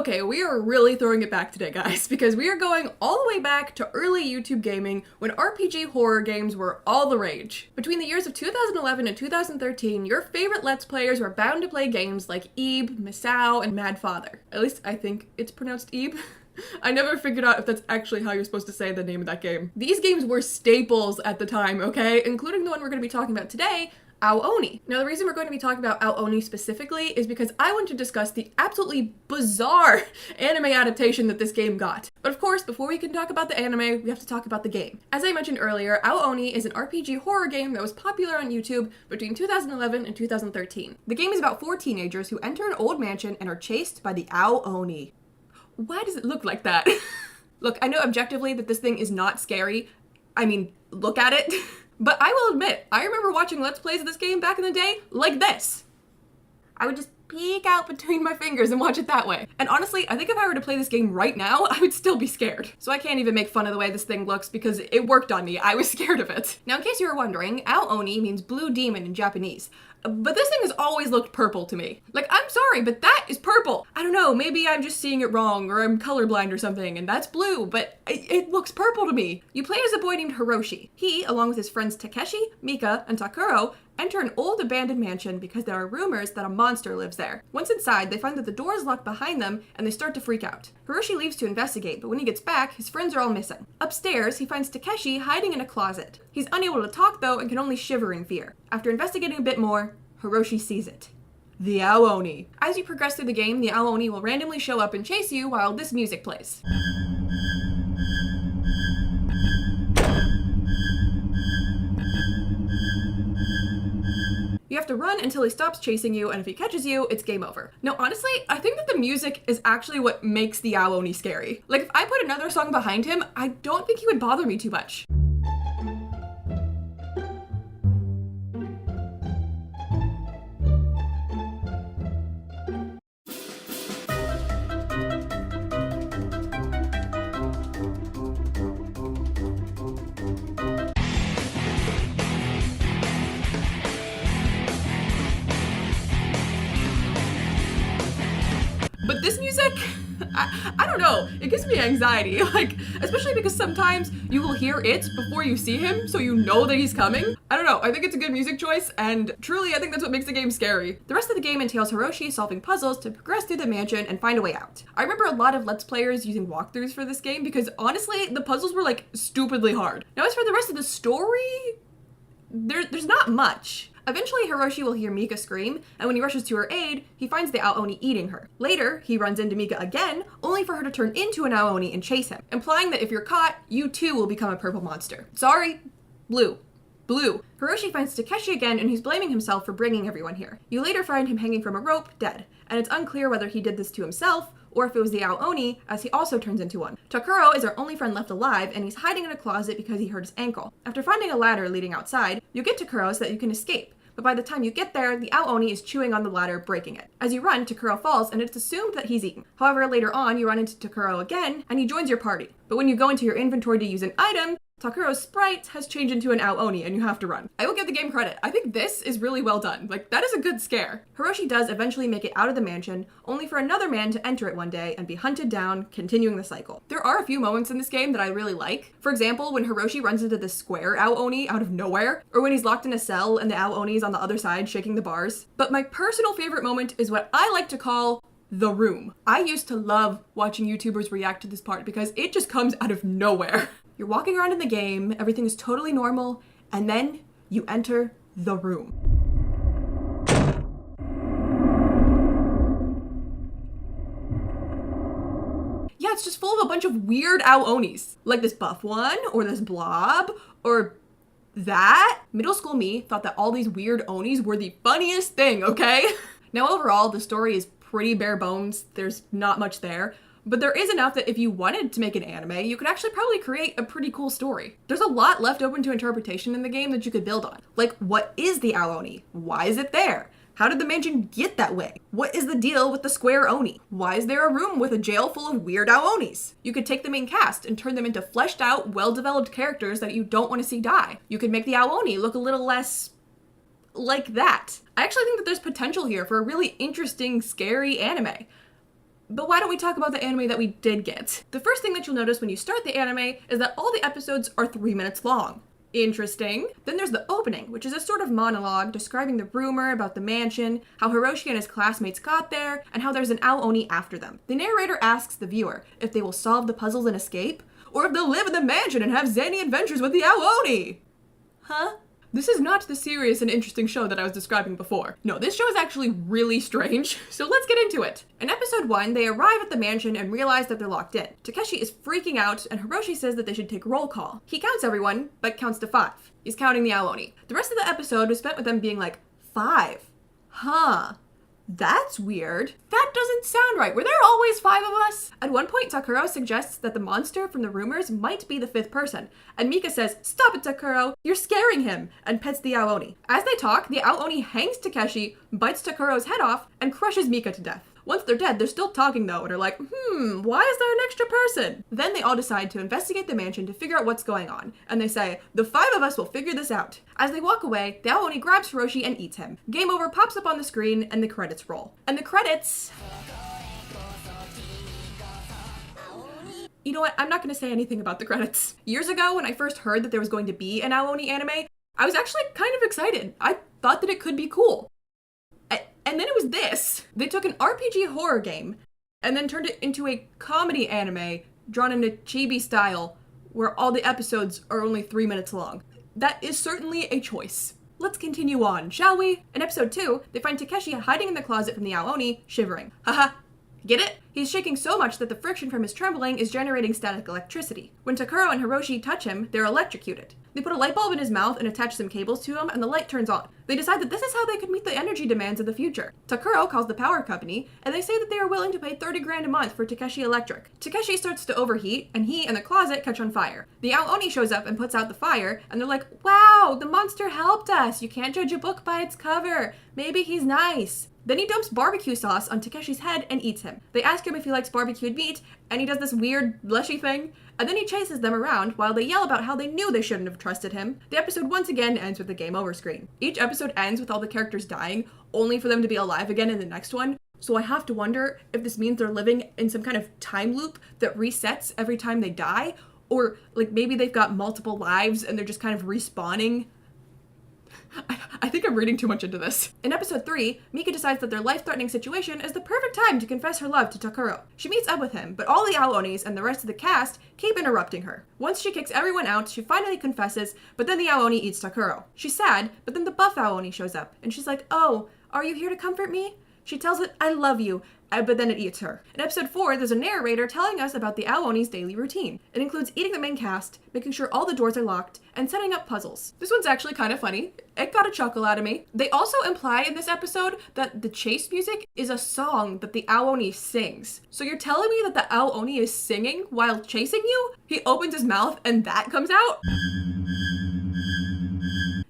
Okay, we are really throwing it back today, guys, because we are going all the way back to early YouTube gaming when RPG horror games were all the rage. Between the years of 2011 and 2013, your favorite Let's Players were bound to play games like Ebe, Misao, and Mad Father. At least I think it's pronounced Ebe. I never figured out if that's actually how you're supposed to say the name of that game. These games were staples at the time, okay? Including the one we're going to be talking about today, Ao Oni. Now, the reason we're going to be talking about Ao Oni specifically is because I want to discuss the absolutely bizarre anime adaptation that this game got. But of course, before we can talk about the anime, we have to talk about the game. As I mentioned earlier, Ao Oni is an RPG horror game that was popular on YouTube between 2011 and 2013. The game is about 4 teenagers who enter an old mansion and are chased by the Ao Oni. Why does it look like that? Look, I know objectively that this thing is not scary. I mean, look at it. But I will admit, I remember watching Let's Plays of this game back in the day like this. I would just peek out between my fingers and watch it that way. And honestly, I think if I were to play this game right now, I would still be scared. So I can't even make fun of the way this thing looks because it worked on me. I was scared of it. Now, in case you were wondering, Ao Oni means blue demon in Japanese. But this thing has always looked purple to me. Like, I'm sorry, but that is purple. I don't know, maybe I'm just seeing it wrong or I'm colorblind or something and that's blue, but it looks purple to me. You play as a boy named Hiroshi. He, along with his friends Takeshi, Mika, and Takuro, enter an old abandoned mansion because there are rumors that a monster lives there. Once inside, they find that the door is locked behind them and they start to freak out. Hiroshi leaves to investigate, but when he gets back, his friends are all missing. Upstairs, he finds Takeshi hiding in a closet. He's unable to talk though and can only shiver in fear. After investigating a bit more, Hiroshi sees it. The Ao Oni. As you progress through the game, the Ao Oni will randomly show up and chase you while this music plays. You have to run until he stops chasing you, and if he catches you, it's game over. Now, honestly, I think that the music is actually what makes the Ao Oni scary. Like, if I put another song behind him, I don't think he would bother me too much. But this music, I don't know, it gives me anxiety, like, especially because sometimes you will hear it before you see him, so you know that he's coming. I don't know, I think it's a good music choice, and truly I think that's what makes the game scary. The rest of the game entails Hiroshi solving puzzles to progress through the mansion and find a way out. I remember a lot of Let's Players using walkthroughs for this game because honestly, the puzzles were like stupidly hard. Now as for the rest of the story, there's not much. Eventually, Hiroshi will hear Mika scream, and when he rushes to her aid, he finds the Ao Oni eating her. Later, he runs into Mika again, only for her to turn into an Ao Oni and chase him, implying that if you're caught, you too will become a purple monster. Sorry, blue. Blue. Hiroshi finds Takeshi again, and he's blaming himself for bringing everyone here. You later find him hanging from a rope, dead, and it's unclear whether he did this to himself, or if it was the Ao Oni, as he also turns into one. Takuro is our only friend left alive, and he's hiding in a closet because he hurt his ankle. After finding a ladder leading outside, you get Takuro so that you can escape. But by the time you get there, the Ao Oni is chewing on the ladder, breaking it. As you run, Takuro falls, and it's assumed that he's eaten. However, later on, you run into Takuro again, and he joins your party. But when you go into your inventory to use an item, Takuro's sprite has changed into an Ao Oni, and you have to run. I will give the game credit. I think this is really well done. Like, that is a good scare. Hiroshi does eventually make it out of the mansion, only for another man to enter it one day and be hunted down, continuing the cycle. There are a few moments in this game that I really like. For example, when Hiroshi runs into this square Ao Oni out of nowhere, or when he's locked in a cell and the Ao Oni is on the other side shaking the bars. But my personal favorite moment is what I like to call the room. I used to love watching YouTubers react to this part because it just comes out of nowhere. You're walking around in the game, everything is totally normal, and then you enter the room. Yeah, it's just full of a bunch of weird Ao Onis. Like this buff one, or this blob, or that. Middle school me thought that all these weird Onis were the funniest thing, okay? Now overall, the story is pretty bare bones. There's not much there. But there is enough that if you wanted to make an anime, you could actually probably create a pretty cool story. There's a lot left open to interpretation in the game that you could build on. Like, what is the Ao Oni? Why is it there? How did the mansion get that way? What is the deal with the square Oni? Why is there a room with a jail full of weird Ao Onis? You could take the main cast and turn them into fleshed out, well-developed characters that you don't want to see die. You could make the Ao Oni look a little less like that. I actually think that there's potential here for a really interesting, scary anime. But why don't we talk about the anime that we did get? The first thing that you'll notice when you start the anime is that all the episodes are 3 minutes long. Interesting. Then there's the opening, which is a sort of monologue describing the rumor about the mansion, how Hiroshi and his classmates got there, and how there's an Ao-Oni after them. The narrator asks the viewer if they will solve the puzzles and escape, or if they'll live in the mansion and have zany adventures with the Ao-Oni. Huh? This is not the serious and interesting show that I was describing before. No, this show is actually really strange, so let's get into it. In episode 1, they arrive at the mansion and realize that they're locked in. Takeshi is freaking out, and Hiroshi says that they should take roll call. He counts everyone, but counts to 5. He's counting the Ao-Oni. The rest of the episode was spent with them being like, 5? Huh. That's weird. That doesn't sound right. Were there always 5 of us? At one point, Takuro suggests that the monster from the rumors might be the 5th person, and Mika says, "Stop it, Takuro, you're scaring him," and pets the Ao-Oni. As they talk, the Ao-Oni hangs Takeshi, bites Takuro's head off, and crushes Mika to death. Once they're dead, they're still talking though, and are like, why is there an extra person? Then they all decide to investigate the mansion to figure out what's going on, and they say, the 5 of us will figure this out. As they walk away, the Ao-Oni grabs Hiroshi and eats him. Game over pops up on the screen, and the credits roll. And the credits... You know what, I'm not going to say anything about the credits. Years ago, when I first heard that there was going to be an Ao-Oni anime, I was actually kind of excited. I thought that it could be cool. And then it was this. They took an RPG horror game and then turned it into a comedy anime drawn in a chibi style where all the episodes are only 3 minutes long. That is certainly a choice. Let's continue on, shall we? In episode 2, they find Takeshi hiding in the closet from the Ao-Oni, shivering. Haha. Get it? He's shaking so much that the friction from his trembling is generating static electricity. When Takuro and Hiroshi touch him, they're electrocuted. They put a light bulb in his mouth and attach some cables to him, and the light turns on. They decide that this is how they could meet the energy demands of the future. Takuro calls the power company, and they say that they are willing to pay 30 grand a month for Takeshi Electric. Takeshi starts to overheat, and he and the closet catch on fire. The Ao-Oni shows up and puts out the fire, and they're like, wow, the monster helped us. You can't judge a book by its cover. Maybe he's nice. Then he dumps barbecue sauce on Takeshi's head and eats him. They ask him if he likes barbecued meat, and he does this weird blushy thing, and then he chases them around while they yell about how they knew they shouldn't have trusted him. The episode once again ends with a game over screen. Each episode ends with all the characters dying, only for them to be alive again in the next one. So I have to wonder if this means they're living in some kind of time loop that resets every time they die, or like maybe they've got multiple lives and they're just kind of respawning. I think I'm reading too much into this. In episode 3, Mika decides that their life-threatening situation is the perfect time to confess her love to Takuro. She meets up with him, but all the Ao-Onis and the rest of the cast keep interrupting her. Once she kicks everyone out, she finally confesses, but then the Ao-Oni eats Takuro. She's sad, but then the buff Ao-Oni shows up, and she's like, "Oh, are you here to comfort me?" She tells it, "I love you," but then it eats her. In episode 4, there's a narrator telling us about the Ao-Oni's daily routine. It includes eating the main cast, making sure all the doors are locked, and setting up puzzles. This one's actually kind of funny. It got a chuckle out of me. They also imply in this episode that the chase music is a song that the Ao-Oni sings. So you're telling me that the Ao-Oni is singing while chasing you? He opens his mouth and that comes out?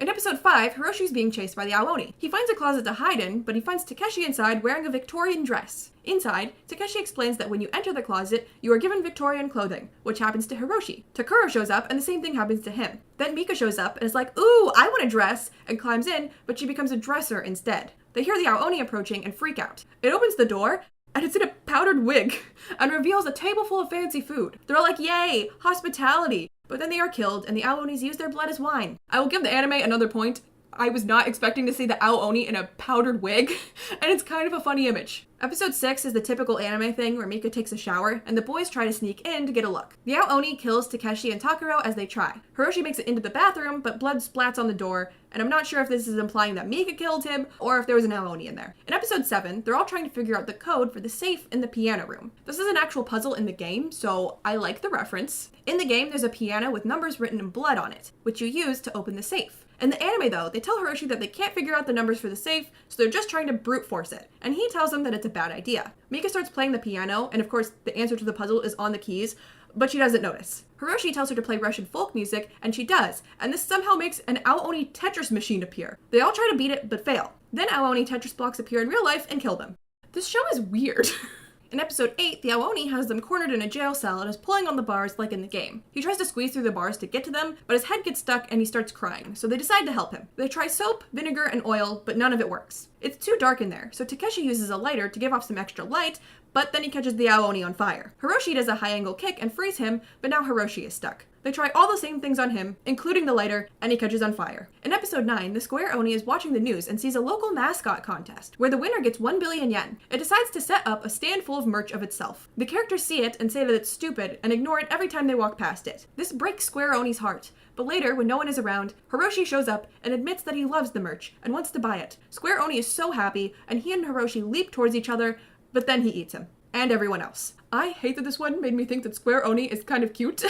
In episode 5, Hiroshi's being chased by the Ao-Oni. He finds a closet to hide in, but he finds Takeshi inside wearing a Victorian dress. Inside, Takeshi explains that when you enter the closet, you are given Victorian clothing, which happens to Hiroshi. Takuro shows up, and the same thing happens to him. Then Mika shows up and is like, "Ooh, I want a dress," and climbs in, but she becomes a dresser instead. They hear the Ao-Oni approaching and freak out. It opens the door, and it's in a powdered wig, and reveals a table full of fancy food. They're all like, "Yay, hospitality!" But then they are killed, and the Ao-Onis use their blood as wine. I will give the anime another point. I was not expecting to see the Ao-Oni in a powdered wig, and it's kind of a funny image. Episode 6 is the typical anime thing where Mika takes a shower, and the boys try to sneak in to get a look. The Ao-Oni kills Takeshi and Takuro as they try. Hiroshi makes it into the bathroom, but blood splats on the door, and I'm not sure if this is implying that Mika killed him, or if there was an Ao-Oni in there. In episode 7, they're all trying to figure out the code for the safe in the piano room. This is an actual puzzle in the game, so I like the reference. In the game, there's a piano with numbers written in blood on it, which you use to open the safe. In the anime though, they tell Hiroshi that they can't figure out the numbers for the safe, so they're just trying to brute force it. And he tells them that it's a bad idea. Mika starts playing the piano, and of course the answer to the puzzle is on the keys, but she doesn't notice. Hiroshi tells her to play Russian folk music, and she does, and this somehow makes an Ao-Oni Tetris machine appear. They all try to beat it, but fail. Then Ao-Oni Tetris blocks appear in real life and kill them. This show is weird. In episode 8, the Ao-Oni has them cornered in a jail cell and is pulling on the bars like in the game. He tries to squeeze through the bars to get to them, but his head gets stuck and he starts crying, so they decide to help him. They try soap, vinegar, and oil, but none of it works. It's too dark in there, so Takeshi uses a lighter to give off some extra light, but then he catches the Aoni on fire. Hiroshi does a high angle kick and frees him, but now Hiroshi is stuck. They try all the same things on him, including the lighter, and he catches on fire. In episode 9, the Square Oni is watching the news and sees a local mascot contest, where the winner gets 1 billion yen. It decides to set up a stand full of merch of itself. The characters see it and say that it's stupid and ignore it every time they walk past it. This breaks Square Oni's heart. But later, when no one is around, Hiroshi shows up and admits that he loves the merch and wants to buy it. Square Oni is so happy, and he and Hiroshi leap towards each other, but then he eats him. And everyone else. I hate that this one made me think that Square Oni is kind of cute.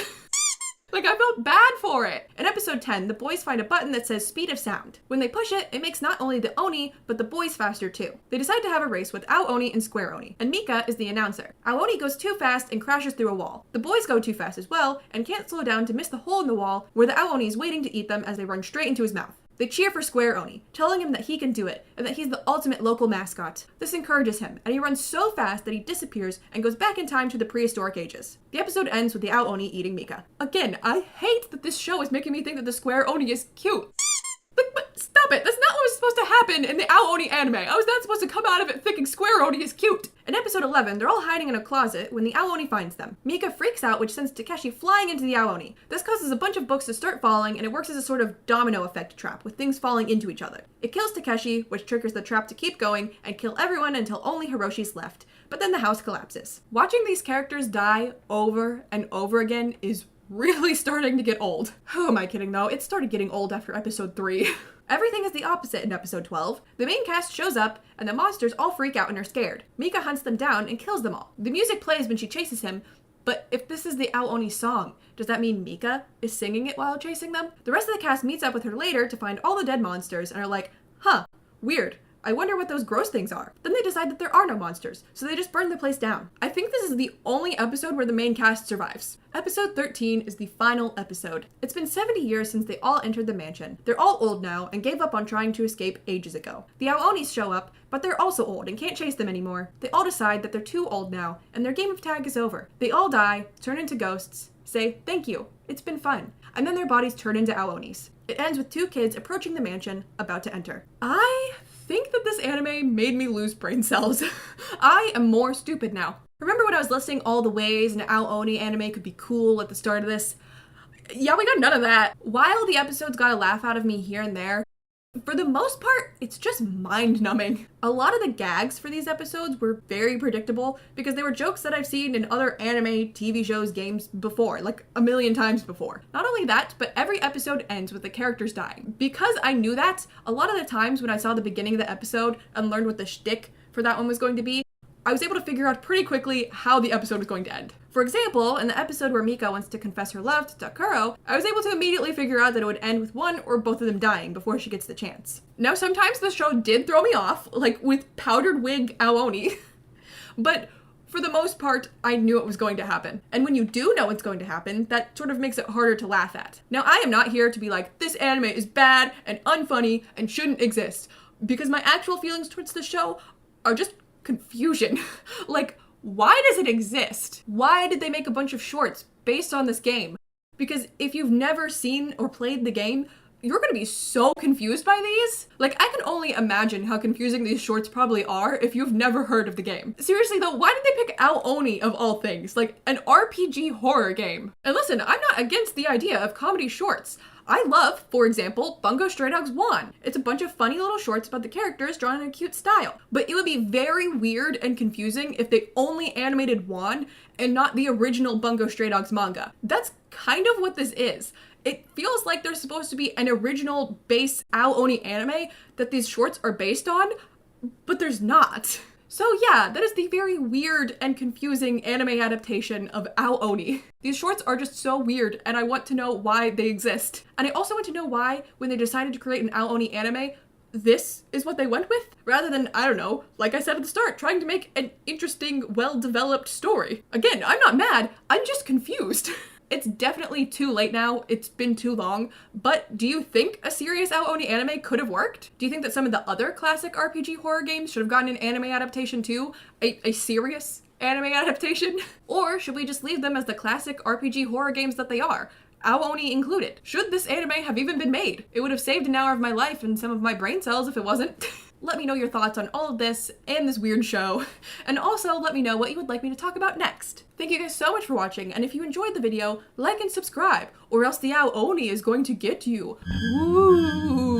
Like, I felt bad for it. In episode 10, the boys find a button that says speed of sound. When they push it, it makes not only the Oni, but the boys faster too. They decide to have a race with Aoni and Square Oni, and Mika is the announcer. Aoni goes too fast and crashes through a wall. The boys go too fast as well, and can't slow down to miss the hole in the wall where the Aoni is waiting to eat them as they run straight into his mouth. They cheer for Square Oni, telling him that he can do it, and that he's the ultimate local mascot. This encourages him, and he runs so fast that he disappears and goes back in time to the prehistoric ages. The episode ends with the Aoni eating Mika. Again, I hate that this show is making me think that the Square Oni is cute. But stop it, that's not what was supposed to happen in the Aoni anime. I was not supposed to come out of it thinking Square Oni is cute. In episode 11, they're all hiding in a closet when the Aoni finds them. Mika freaks out, which sends Takeshi flying into the Aoni. This causes a bunch of books to start falling, and it works as a sort of domino effect trap, with things falling into each other. It kills Takeshi, which triggers the trap to keep going, and kill everyone until only Hiroshi's left. But then the house collapses. Watching these characters die over and over again is really starting to get old. Who am I kidding though? It started getting old after episode 3. Everything is the opposite in episode 12. The main cast shows up, and the monsters all freak out and are scared. Mika hunts them down and kills them all. The music plays when she chases him, but if this is the Aoni song, does that mean Mika is singing it while chasing them? The rest of the cast meets up with her later to find all the dead monsters and are like, huh, weird. I wonder what those gross things are. Then they decide that there are no monsters, so they just burn the place down. I think this is the only episode where the main cast survives. Episode 13 is the final episode. It's been 70 years since they all entered the mansion. They're all old now and gave up on trying to escape ages ago. The Aonis show up, but they're also old and can't chase them anymore. They all decide that they're too old now, and their game of tag is over. They all die, turn into ghosts, say thank you, it's been fun, and then their bodies turn into Aonis. It ends with 2 kids approaching the mansion, about to enter. I think that this anime made me lose brain cells. I am more stupid now. Remember when I was listing all the ways an Aoni anime could be cool at the start of this? Yeah, we got none of that. While the episodes got a laugh out of me here and there, for the most part, it's just mind-numbing. A lot of the gags for these episodes were very predictable because they were jokes that I've seen in other anime, TV shows, games before, like a million times before. Not only that, but every episode ends with the characters dying. Because I knew that, a lot of the times when I saw the beginning of the episode and learned what the shtick for that one was going to be, I was able to figure out pretty quickly how the episode was going to end. For example, in the episode where Mika wants to confess her love to Takuro, I was able to immediately figure out that it would end with one or both of them dying before she gets the chance. Now, sometimes the show did throw me off, like with powdered wig Aoni, but for the most part, I knew it was going to happen. And when you do know what's going to happen, that sort of makes it harder to laugh at. Now, I am not here to be like, this anime is bad and unfunny and shouldn't exist, because my actual feelings towards the show are just confusion. Like, why does it exist? Why did they make a bunch of shorts based on this game? Because if you've never seen or played the game, you're gonna be so confused by these. Like, I can only imagine how confusing these shorts probably are if you've never heard of the game. Seriously though, why did they pick Aoni of all things? Like, an RPG horror game. And listen, I'm not against the idea of comedy shorts. I love, for example, Bungo Stray Dogs 1. It's a bunch of funny little shorts about the characters drawn in a cute style. But it would be very weird and confusing if they only animated Juan and not the original Bungo Stray Dogs manga. That's kind of what this is. It feels like there's supposed to be an original base Aoni anime that these shorts are based on, but there's not. So yeah, that is the very weird and confusing anime adaptation of Aoni. These shorts are just so weird, and I want to know why they exist. And I also want to know why, when they decided to create an Aoni anime, this is what they went with, rather than, I don't know, like I said at the start, trying to make an interesting, well-developed story. Again, I'm not mad, I'm just confused. It's definitely too late now, it's been too long, but do you think a serious Aoni anime could have worked? Do you think that some of the other classic RPG horror games should have gotten an anime adaptation too? A serious anime adaptation? Or should we just leave them as the classic RPG horror games that they are? Aoni included. Should this anime have even been made? It would have saved an hour of my life and some of my brain cells if it wasn't. Let me know your thoughts on all of this and this weird show, and also let me know what you would like me to talk about next. Thank you guys so much for watching, and if you enjoyed the video, like and subscribe, or else the Ao Oni is going to get you. Woo!